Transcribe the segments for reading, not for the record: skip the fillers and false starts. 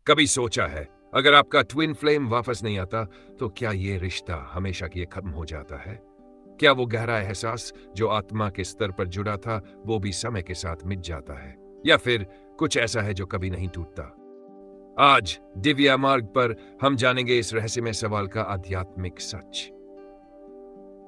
कभी सोचा है अगर आपका ट्विन फ्लेम वापस नहीं आता तो क्या ये रिश्ता हमेशा के लिए खत्म हो जाता है? क्या वो गहरा एहसास जो आत्मा के स्तर पर जुड़ा था वो भी समय के साथ मिट जाता है, या फिर कुछ ऐसा है जो कभी नहीं टूटता? आज दिव्या मार्ग पर हम जानेंगे इस रहस्यमय सवाल का आध्यात्मिक सच।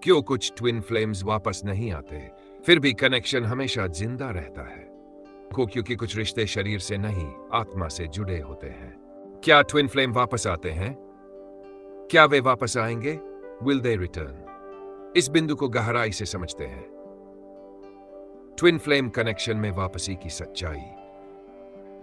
क्यों कुछ ट्विन फ्लेम्स वापस नहीं आते, फिर भी कनेक्शन हमेशा जिंदा रहता है? क्योंकि कुछ रिश्ते शरीर से नहीं, आत्मा से जुड़े होते हैं। क्या ट्विन फ्लेम वापस आते हैं? क्या वे वापस आएंगे? Will they return? इस बिंदु को गहराई से समझते हैं। ट्विन फ्लेम कनेक्शन में वापसी की सच्चाई।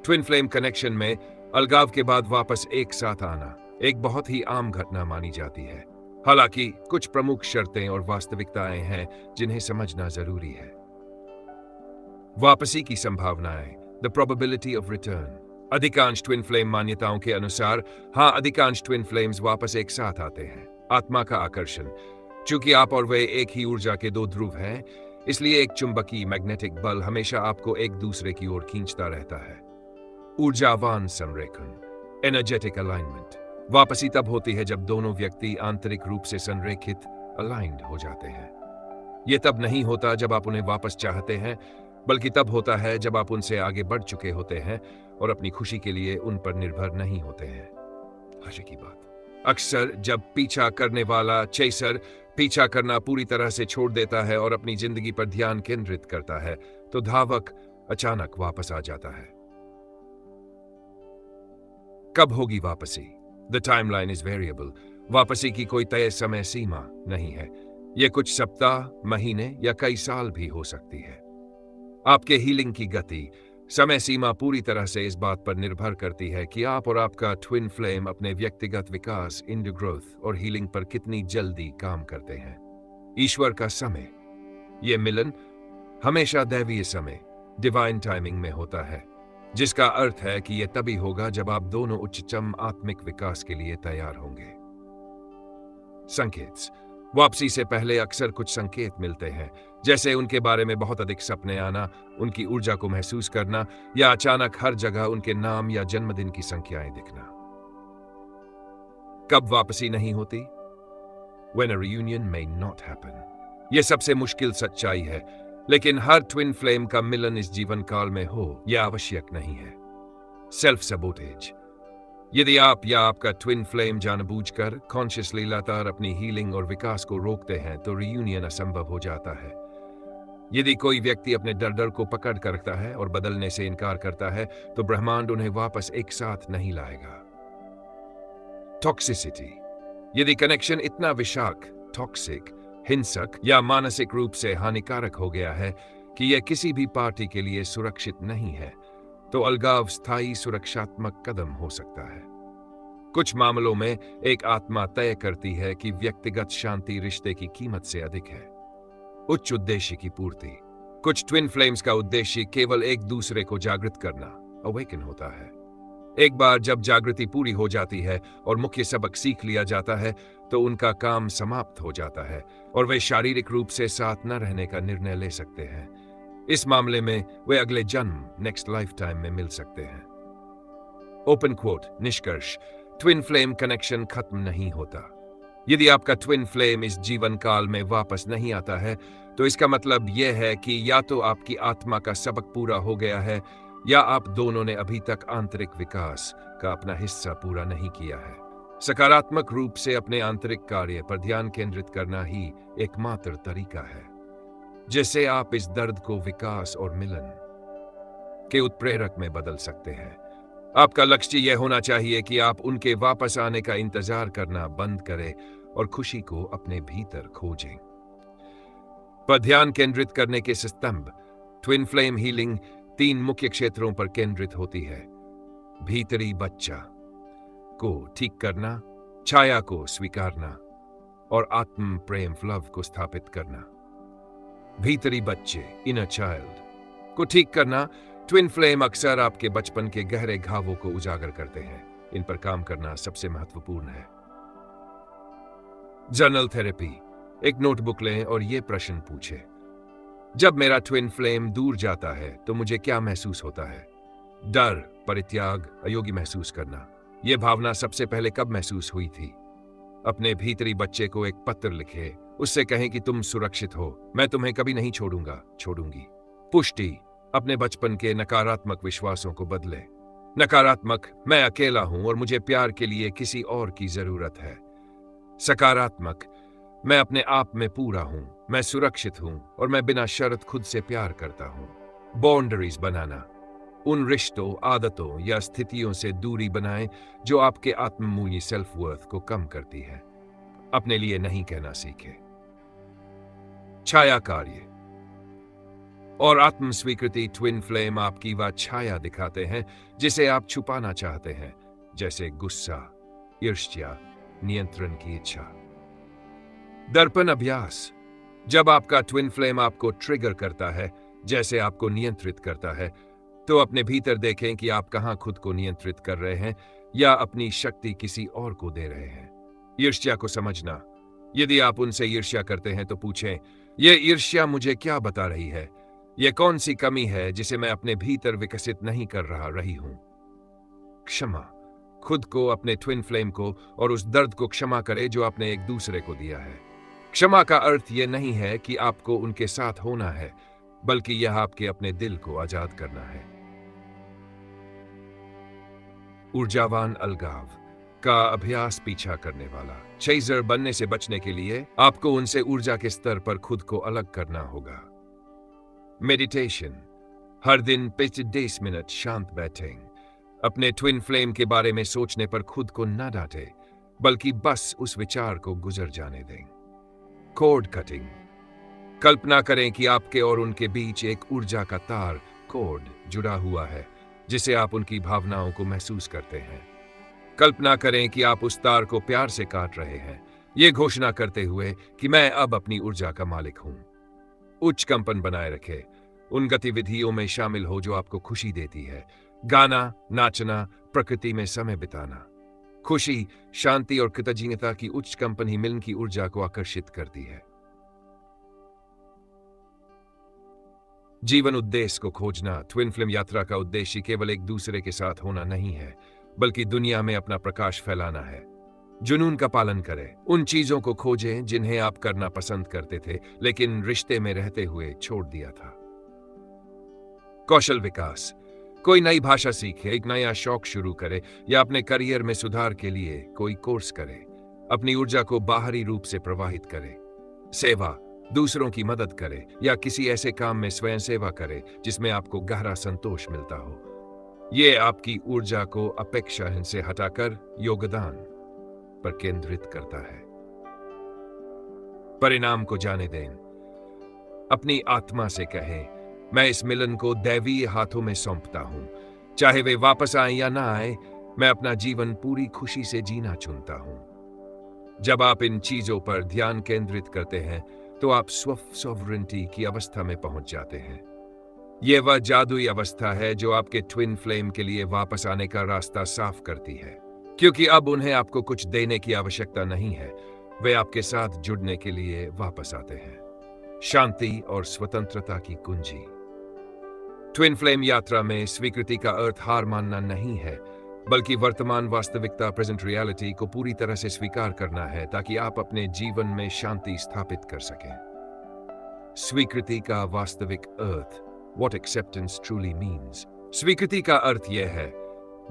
ट्विन फ्लेम कनेक्शन में अलगाव के बाद वापस एक साथ आना एक बहुत ही आम घटना मानी जाती है। हालांकि कुछ प्रमुख शर्तें और वास्तविकताएं हैं जिन्हें समझना जरूरी है। वापसी की संभावनाएं, द प्रोबेबिलिटी ऑफ रिटर्न। अधिकांश ट्विन फ्लेम मान्यताओं के अनुसार अधिकांश ट्विन फ्लेम्स वापस एक साथ आते हैं। आत्मा का आकर्षण। चूंकि आप और वे एक ही ऊर्जा के दो ध्रुव हैं, इसलिए एक चुंबकीय मैग्नेटिक बल हमेशा आपको एक दूसरे की ओर खींचता रहता है। ऊर्जावान संरेखन, एनर्जेटिक अलाइनमेंट। वापसी तब होती है जब दोनों व्यक्ति आंतरिक रूप से संरेखित, अलाइंड हो जाते हैं। यह तब नहीं होता जब आप उन्हें वापस चाहते हैं, बल्कि तब होता है जब आप उनसे आगे बढ़ चुके होते हैं और अपनी खुशी के लिए उन पर निर्भर नहीं होते हैं। हर्ष की बात। अक्सर जब पीछा करने वाला चेसर पीछा करना पूरी तरह से छोड़ देता है और अपनी जिंदगी पर ध्यान केंद्रित करता है, तो धावक अचानक वापस आ जाता है। कब होगी वापसी? The timeline is variable. वापसी की कोई तय समय सीमा नहीं है। यह कुछ सप्ताह, महीने या कई साल भी हो सकती है। आपके हीलिंग की गति, समय सीमा पूरी तरह से इस बात पर निर्भर करती है कि आप और आपका ट्विन फ्लेम अपने व्यक्तिगत विकास, इनर ग्रोथ और हीलिंग पर कितनी जल्दी काम करते हैं। ईश्वर का समय। यह मिलन हमेशा दैवीय समय, डिवाइन टाइमिंग में होता है, जिसका अर्थ है कि यह तभी होगा जब आप दोनों उच्चतम आत्मिक विकास के लिए तैयार होंगे। संकेत। वापसी से पहले अक्सर कुछ संकेत मिलते हैं, जैसे उनके बारे में बहुत अधिक सपने आना, उनकी ऊर्जा को महसूस करना, या अचानक हर जगह उनके नाम या जन्मदिन की संख्याएं दिखना। कब वापसी नहीं होती? When a reunion may not happen. यह सबसे मुश्किल सच्चाई है, लेकिन हर ट्विन फ्लेम का मिलन इस जीवन काल में हो यह आवश्यक नहीं है। Self sabotage. यदि आप या आपका ट्विन फ्लेम जानबूझकर कॉन्शियसली लगातार अपनी हीलिंग और विकास को रोकते हैं, तो रियूनियन असंभव हो जाता है। यदि कोई व्यक्ति अपने डर को पकड़ कर रखता है और बदलने से इनकार करता है, तो ब्रह्मांड उन्हें वापस एक साथ नहीं लाएगा। टॉक्सिसिटी। यदि कनेक्शन इतना विषाक्त, टॉक्सिक, हिंसक या मानसिक रूप से हानिकारक हो गया है कि यह किसी भी पार्टी के लिए सुरक्षित नहीं है, तो अलगाव स्थायी सुरक्षात्मक कदम हो सकता है। कुछ मामलों में एक आत्मा तय करती है कि व्यक्तिगत शांति रिश्ते की कीमत से अधिक है। उच्च उद्देश्य की पूर्ति। कुछ ट्विन फ्लेम्स का उद्देश्य केवल एक दूसरे को जागृत करना, अवेकन होता है। एक बार जब जागृति पूरी हो जाती है और मुख्य सबक सीख लिया जाता है, तो उनका काम समाप्त हो जाता है और वे शारीरिक रूप से साथ न रहने का निर्णय ले सकते हैं। इस मामले में वे अगले जन्म, नेक्स्ट लाइफ टाइम में मिल सकते हैं। Open quote. निष्कर्ष। ट्विन फ्लेम कनेक्शन खत्म नहीं होता। यदि आपका ट्विन फ्लेम इस जीवन काल में वापस नहीं आता है, तो इसका मतलब यह है कि या तो आपकी आत्मा का सबक पूरा हो गया है, या आप दोनों ने अभी तक आंतरिक विकास का अपना हिस्सा पूरा नहीं किया है। सकारात्मक रूप से अपने आंतरिक कार्य पर ध्यान केंद्रित करना ही एकमात्र तरीका है, जिससे आप इस दर्द को विकास और मिलन के उत्प्रेरक में बदल सकते हैं। आपका लक्ष्य यह होना चाहिए कि आप उनके वापस आने का इंतजार करना बंद करें और खुशी को अपने भीतर खोजें। पर ध्यान केंद्रित करने के स्तंभ। ट्विन फ्लेम हीलिंग 3 मुख्य क्षेत्रों पर केंद्रित होती है। भीतरी बच्चा को ठीक करना, छाया को स्वीकारना और आत्म प्रेम फ्लव को स्थापित करना। भीतरी बच्चे, इनर चाइल्ड को ठीक करना। ट्विन फ्लेम अक्सर आपके बचपन के गहरे घावों को उजागर करते हैं। इन पर काम करना सबसे महत्वपूर्ण है। Journal therapy. एक नोटबुक लें और ये प्रश्न पूछें। जब मेरा ट्विन फ्लेम दूर जाता है तो मुझे क्या महसूस होता है? डर, परित्याग, अयोग्य महसूस करना। यह भावना सबसे पहले कब महसूस हुई थी? अपने भीतरी बच्चे को एक पत्र लिखे, उससे कहें कि तुम सुरक्षित हो, मैं तुम्हें कभी नहीं छोड़ूंगी। पुष्टि, अपने बचपन के नकारात्मक विश्वासों को बदले। नकारात्मक, मैं अकेला हूं और मुझे प्यार के लिए किसी और की जरूरत है। सकारात्मक, मैं अपने आप में पूरा हूं, मैं सुरक्षित हूं और मैं बिना शर्त खुद से प्यार करता हूं। बाउंड्रीज बनाना, उन रिश्तों, आदतों या स्थितियों से दूरी बनाएं जो आपके आत्ममूल्य सेल्फ वर्थ को कम करती है। अपने लिए नहीं कहना सीखें। छाया कार्य और आत्म स्वीकृति ट्विन फ्लेम आपकी वह छाया दिखाते हैं जिसे आप छुपाना चाहते हैं, जैसे गुस्सा, ईर्ष्या, नियंत्रण की इच्छा। दर्पण अभ्यास, जब आपका ट्विन फ्लेम आपको ट्रिगर करता है, जैसे आपको नियंत्रित करता है, तो अपने भीतर देखें कि आप कहां खुद को नियंत्रित कर रहे हैं या अपनी शक्ति किसी और को दे रहे हैं। ईर्ष्या को समझना, यदि आप उनसे ईर्ष्या करते हैं तो पूछें, यह ईर्ष्या मुझे क्या बता रही है? यह कौन सी कमी है जिसे मैं अपने भीतर विकसित नहीं कर रही हूं? क्षमा, खुद को, अपने ट्विन फ्लेम को और उस दर्द को क्षमा करें जो आपने एक दूसरे को दिया है। क्षमा का अर्थ यह नहीं है कि आपको उनके साथ होना है, बल्कि यह आपके अपने दिल को आजाद करना है। ऊर्जावान अलगाव का अभ्यास पीछा करने वाला। चेजर बनने से बचने के लिए आपको उनसे ऊर्जा के स्तर पर खुद को अलग करना होगा। मेडिटेशन, हर दिन 25 मिनट शांत बैठें। अपने ट्विन फ्लेम के बारे में सोचने पर खुद को न डांटें, बल्कि बस उस विचार को गुजर जाने दें। कॉर्ड कटिंग, कल्पना करें कि आपके और उनके बीच एक ऊर्जा का तार, कॉर्ड, जुड़ा हुआ है जिसे आप उनकी भावनाओं को महसूस करते हैं। कल्पना करें कि आप उस तार को प्यार से काट रहे हैं, ये घोषणा करते हुए कि मैं अब अपनी ऊर्जा का मालिक हूं। उच्च कंपन बनाए रखें, उन गतिविधियों में शामिल हो जो आपको खुशी देती है। गाना, नाचना, प्रकृति में समय बिताना। खुशी, शांति और कृतज्ञता की उच्च कंपन ही मिलन की ऊर्जा को आकर्षित करती है। जीवन उद्देश्य को खोजना, ट्विन फ्लेम यात्रा का उद्देश्य केवल एक दूसरे के साथ होना नहीं है, बल्कि दुनिया में अपना प्रकाश फैलाना है। जुनून का पालन करें, उन चीजों को खोजें जिन्हें आप करना पसंद करते थे लेकिन रिश्ते में रहते हुए छोड़ दिया था। कौशल विकास, कोई नई भाषा सीखे, एक नया शौक शुरू करे या अपने करियर में सुधार के लिए कोई कोर्स करे। अपनी ऊर्जा को बाहरी रूप से प्रवाहित करे। सेवा, दूसरों की मदद करे या किसी ऐसे काम में स्वयं सेवा करे जिसमें आपको गहरा संतोष मिलता हो। यह आपकी ऊर्जा को अपेक्षा से हटाकर योगदान पर केंद्रित करता है। परिणाम को जाने दें, अपनी आत्मा से कहें, मैं इस मिलन को दैवीय हाथों में सौंपता हूं। चाहे वे वापस आए या ना आए, मैं अपना जीवन पूरी खुशी से जीना चुनता हूं। जब आप इन चीजों पर ध्यान केंद्रित करते हैं तो आप सॉवरेनिटी की अवस्था में पहुंच जाते हैं। यह वह जादुई अवस्था है जो आपके ट्विन फ्लेम के लिए वापस आने का रास्ता साफ करती है, क्योंकि अब उन्हें आपको कुछ देने की आवश्यकता नहीं है, वे आपके साथ जुड़ने के लिए वापस आते हैं। शांति और स्वतंत्रता की कुंजी। ट्विन फ्लेम यात्रा में स्वीकृति का अर्थ हार मानना नहीं है, बल्कि वर्तमान वास्तविकता, प्रेजेंट रियलिटी को पूरी तरह से स्वीकार करना है ताकि आप अपने जीवन में शांति स्थापित कर सकें। स्वीकृति का वास्तविक अर्थ, व्हाट एक्सेप्टेंस ट्रूली मीन्स। स्वीकृति का अर्थ यह है,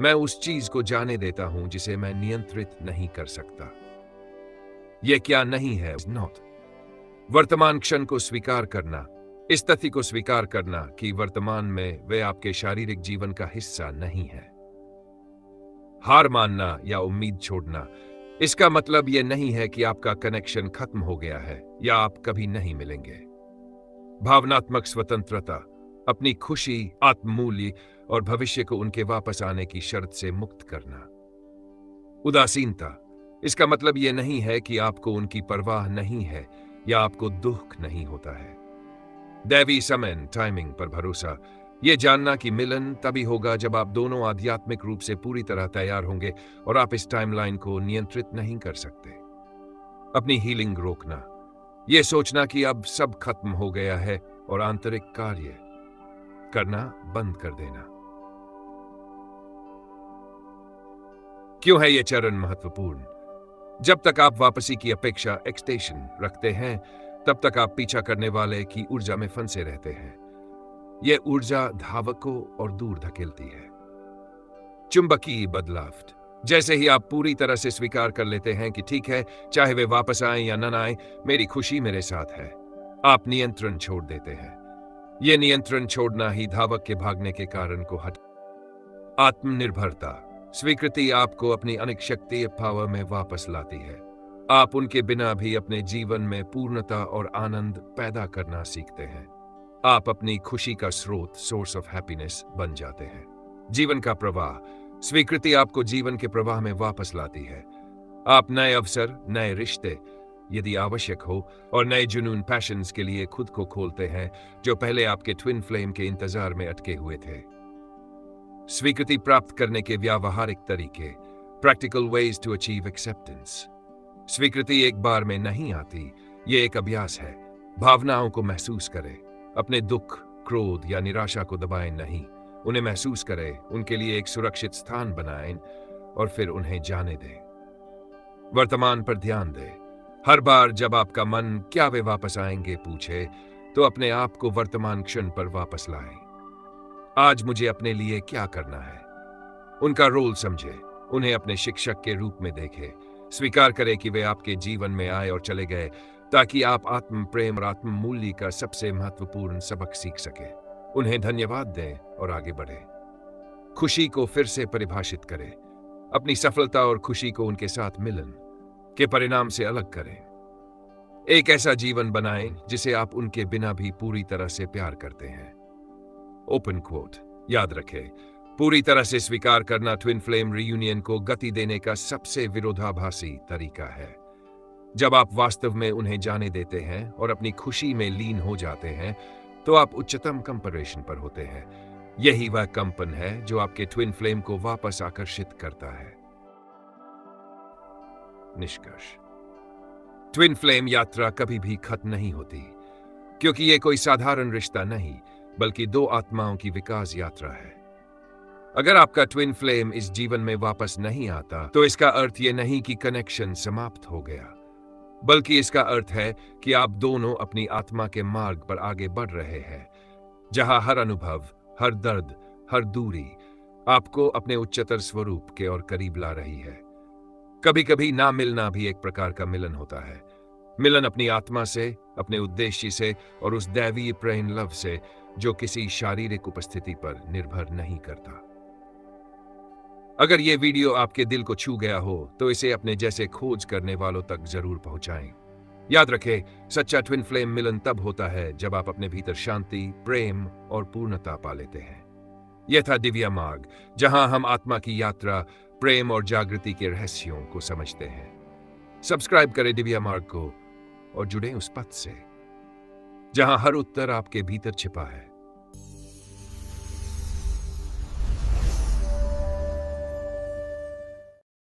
मैं उस चीज को जाने देता हूं जिसे मैं नियंत्रित नहीं कर सकता। यह क्या नहीं है, नॉट। वर्तमान क्षण को स्वीकार करना, इस तथ्य को स्वीकार करना कि वर्तमान में वे आपके शारीरिक जीवन का हिस्सा नहीं है। हार मानना या उम्मीद छोड़ना, इसका मतलब यह नहीं है कि आपका कनेक्शन खत्म हो गया है या आप कभी नहीं मिलेंगे। भावनात्मक स्वतंत्रता, अपनी खुशी, आत्ममूल्य और भविष्य को उनके वापस आने की शर्त से मुक्त करना। उदासीनता, इसका मतलब यह नहीं है कि आपको उनकी परवाह नहीं है या आपको दुख नहीं होता है। दैवी समय, टाइमिंग पर भरोसा, यह जानना कि मिलन तभी होगा जब आप दोनों आध्यात्मिक रूप से पूरी तरह तैयार होंगे और आप इस टाइमलाइन को नियंत्रित नहीं कर सकते। अपनी हीलिंग रोकना, यह सोचना कि अब सब खत्म हो गया है और आंतरिक कार्य करना बंद कर देना। क्यों है ये चरण महत्वपूर्ण? जब तक आप वापसी की अपेक्षा एक्सटेशन रखते हैं, तब तक आप पीछा करने वाले की ऊर्जा में फंसे रहते हैं। यह ऊर्जा धावकों और दूर धकेलती है। चुंबकीय बदलाव। जैसे ही आप पूरी तरह से स्वीकार कर लेते हैं कि ठीक है, चाहे वे वापस आए या न आए, मेरी खुशी मेरे साथ है, आप नियंत्रण छोड़ देते हैं। यह नियंत्रण छोड़ना ही धावक के भागने के कारण को हट। आत्मनिर्भरता स्वीकृति आपको अपनी अनिश्चित पावर में वापस लाती है। आप उनके बिना भी अपने जीवन में पूर्णता और आनंद पैदा करना सीखते हैं। आप अपनी खुशी का स्रोत, सोर्स ऑफ हैप्पीनेस बन जाते हैं। जीवन का प्रवाह स्वीकृति आपको जीवन के प्रवाह में वापस लाती है। आप नए अवसर, नए रिश्ते, यदि आवश्यक हो, और नए जुनून, पैशंस के लिए खुद को खोलते हैं जो पहले आपके ट्विन फ्लेम के इंतजार में अटके हुए थे। स्वीकृति प्राप्त करने के व्यावहारिक तरीके, practical ways to achieve acceptance. स्वीकृति एक बार में नहीं आती, ये एक अभ्यास है। भावनाओं को महसूस करें, अपने दुख, क्रोध या निराशा को दबाएं नहीं, उन्हें महसूस करें, उनके लिए एक सुरक्षित स्थान बनाएं और फिर उन्हें जाने दें। वर्तमान पर ध्यान दें। हर बार जब आपका मन क्या वे वापस आएंगे पूछे, तो अपने आप को वर्तमान क्षण पर वापस लाएं। आज मुझे अपने लिए क्या करना है? उनका रोल समझे, उन्हें अपने शिक्षक के रूप में देखें। स्वीकार करें कि वे आपके जीवन में आए और चले गए ताकि आप आत्म प्रेम और आत्म मूल्य का सबसे महत्वपूर्ण सबक सीख सके। उन्हें धन्यवाद दें और आगे बढ़े। खुशी को फिर से परिभाषित करें। अपनी सफलता और खुशी को उनके साथ मिलन के परिणाम से अलग करें। एक ऐसा जीवन बनाएं जिसे आप उनके बिना भी पूरी तरह से प्यार करते हैं। Open quote. याद रखें, पूरी तरह से स्वीकार करना ट्विन फ्लेम रियूनियन को गति देने का सबसे विरोधाभासी तरीका है। जब आप वास्तव में उन्हें जाने देते हैं और अपनी खुशी में लीन हो जाते हैं, तो आप उच्चतम कंपरेशन पर होते हैं। यही वह कंपन है जो आपके ट्विन फ्लेम को वापस आकर्षित करता है। निष्कर्ष। ट्विन फ्लेम यात्रा कभी भी खत्म नहीं होती, क्योंकि यह कोई साधारण रिश्ता नहीं, बल्कि दो आत्माओं की विकास यात्रा है। अगर आपका ट्विन फ्लेम इस जीवन में वापस नहीं आता, तो इसका अर्थ यह नहीं कि कनेक्शन समाप्त हो गया, बल्कि इसका अर्थ है कि आप दोनों अपनी आत्मा के मार्ग पर आगे बढ़ रहे हैं, जहां हर अनुभव, हर दर्द, हर दूरी आपको अपने उच्चतर स्वरूप के और करीब ला रही है। कभी कभी ना मिलना भी एक प्रकार का मिलन होता है। मिलन अपनी आत्मा से, अपने उद्देश्य से और उस दैवीय प्रेम लव से जो किसी शारीरिक उपस्थिति पर निर्भर नहीं करता। अगर यह वीडियो आपके दिल को छू गया हो, तो इसे अपने जैसे खोज करने वालों तक जरूर पहुंचाएं। याद रखें, सच्चा ट्विन फ्लेम मिलन तब होता है जब आप अपने भीतर शांति, प्रेम और पूर्णता पा लेते हैं। यह था दिव्य मार्ग, जहां हम आत्मा की यात्रा, प्रेम और जागृति के रहस्यों को समझते हैं। सब्सक्राइब करें दिव्य मार्ग को और जुड़ें उस पथ से जहां हर उत्तर आपके भीतर छिपा है।